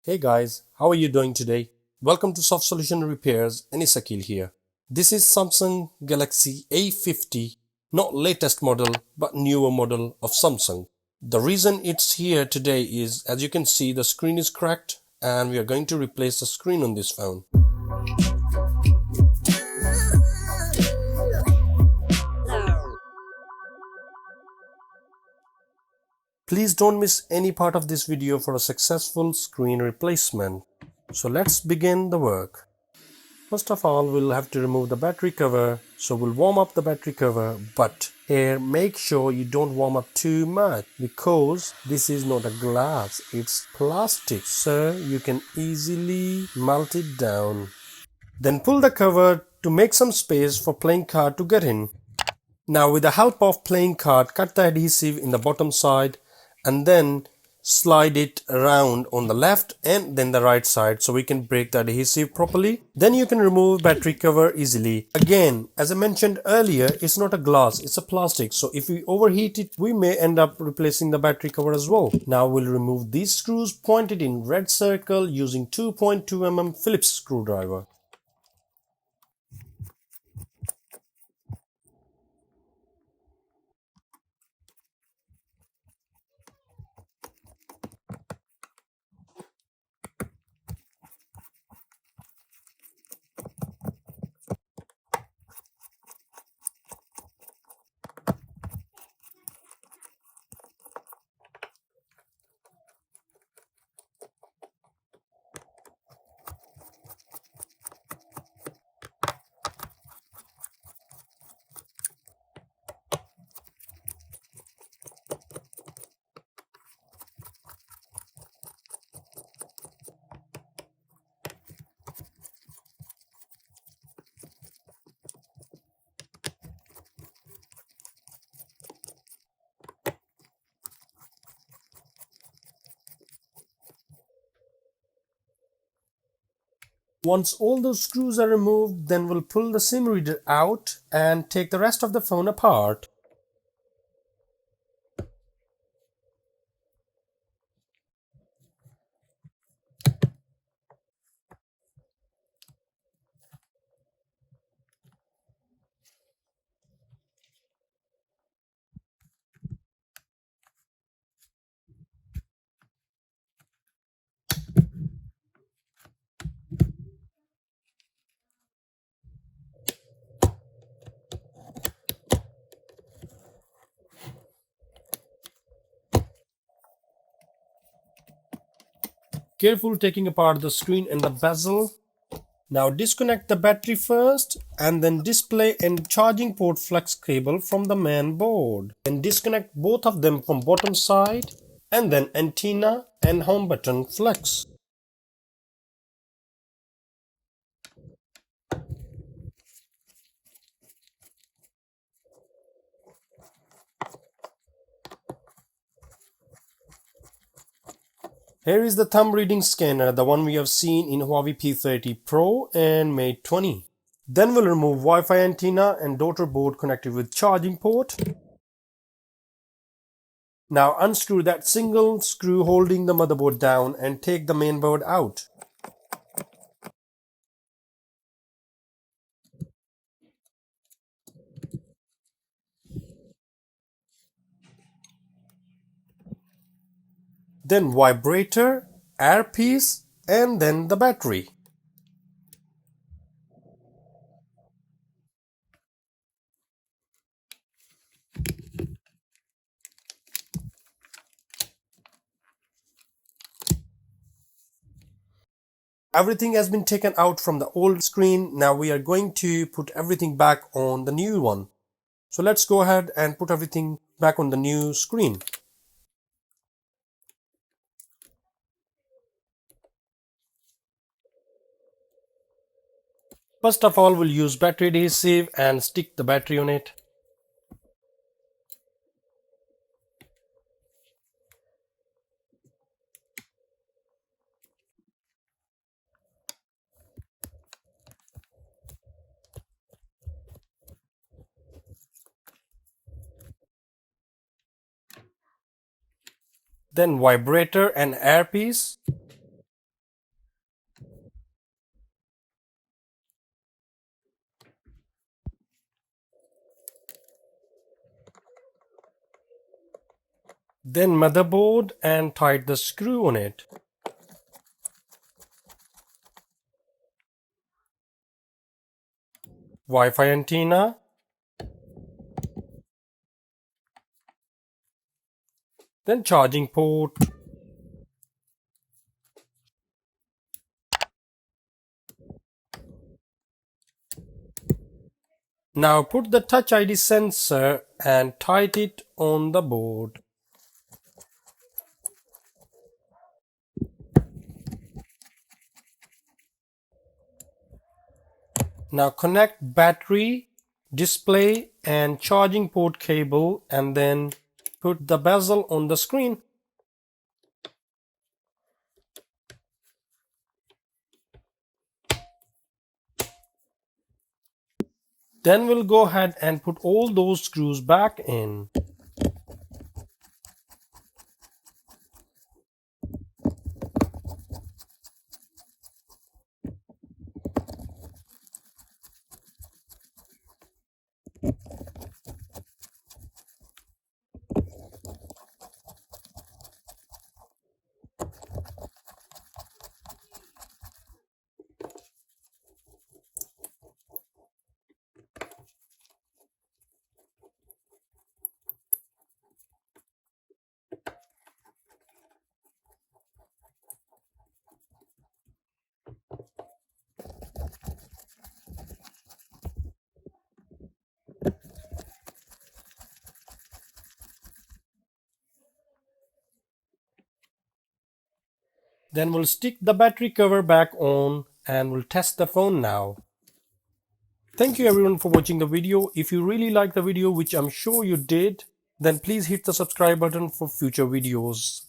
Hey guys, how are you doing today? Welcome to Soft Solution Repairs, Anisakil here. This is Samsung Galaxy A50, not latest model but newer model of Samsung. The reason it's here today is, as you can see, the screen is cracked and we are going to replace the screen on this phone. Please don't miss any part of this video for a successful screen replacement. So let's begin the work. First of all, we'll have to remove the battery cover. So we'll warm up the battery cover, but here make sure you don't warm up too much because this is not a glass, it's plastic, so you can easily melt it down. Then pull the cover to make some space for playing card to get in. Now with the help of playing card, cut the adhesive in the bottom side and then slide it around on the left and then the right side so we can break the adhesive properly. Then you can remove battery cover easily. Again, as I mentioned earlier, it's not a glass, it's a plastic. So if we overheat it, we may end up replacing the battery cover as well. Now we'll remove these screws pointed in red circle using 2.2 mm Phillips screwdriver. Once all those screws are removed, then we'll pull the SIM reader out and take the rest of the phone apart. Careful taking apart the screen and the bezel. Now disconnect the battery first and then display and charging port flex cable from the main board. Then disconnect both of them from bottom side and then antenna and home button flex. Here is the thumb reading scanner, the one we have seen in Huawei P30 Pro and Mate 20. Then we'll remove Wi-Fi antenna and daughter board connected with charging port. Now unscrew that single screw holding the motherboard down and take the main board out. Then vibrator, earpiece, and then the battery. Everything has been taken out from the old screen. Now we are going to put everything back on the new one. So let's go ahead and put everything back on the new screen. First of all, we'll use battery adhesive and stick the battery on it. Then vibrator and earpiece. Then motherboard and tight the screw on it. Wi-Fi antenna. Then charging port. Now put the Touch ID sensor and tight it on the board. Now connect battery, display and charging port cable and then put the bezel on the screen. Then we'll go ahead and put all those screws back in. Then we'll stick the battery cover back on and we'll test the phone now. Thank you everyone for watching the video. If you really liked the video, which I'm sure you did, then please hit the subscribe button for future videos.